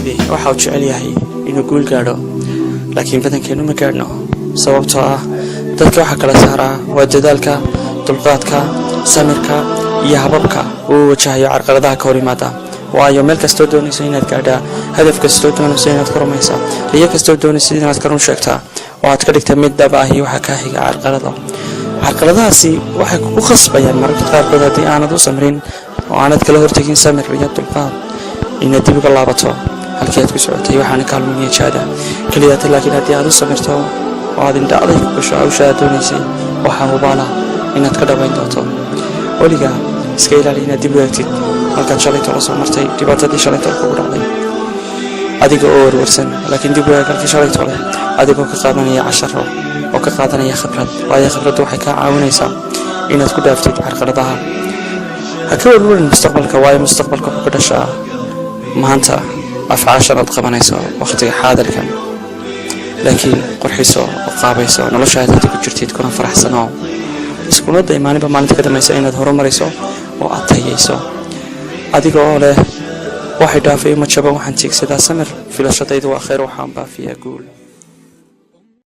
waliba waxa uu jecel yahay inuu guul gaadho laakiin badankeenu ma gaadhno sababtoo ah dadka waxa kala saaraa waa dadaalka dulqaadka samirka iyo hababka uu wajahayo carqaladaha ka hor yimaada waayo meel kastoo doonayso inaad gaadhaa hadaf kastoo doonayso inaad ka rumaysaa riyo kastoo doonayso inaad ka run sheegtaa oo aad ka dhigta mid dhab ah iyo waxa ka xiga carqaladahaasi waxay kugu khasbayaan mararka qaarkood haddii aanad u samrin oo aanad kala hortegin samir iyo dulqaad inaad dib uga laabato halkii aad ku socotay waxaana kaalmoonaya jaada kaliyaata laakiin haddii aad u samirto oo aad indhacday ku gasho hawsha aad doonaysay waxaa hubaala inaad ka dhawayn doonto weligaa iska ilaali inaad dib u eegtid halkaad shalayto la soo martay dhibaatadii shalayto kugu dhacday adiga oo warwarsan laakiin dib u eeg halkii shalayto leh adigoo ka qaadanaya casharo oo ka qaadanaya khibrad waayo khibraddu waxay kaa caawinaysaa inaad ku dhaaftid carqaladaha ha ka warwarin mustaqbalka waayo mustaqbalka wuxuu ka dhashaa maanta afcaashan aad qabanayso waqtiga xaadirkan laakiin qurxiso oo qaabayso noloshaada ku jirtid kuna faraxsano iskuulada maalinba maalinta ka dambaysa inaad horumarayso oo aad tayayso adiga oo leh waxay dhaafay ma jaba waxaan tiigsadaa samir filashadaydu waa khayr waxaan baafiyaa guul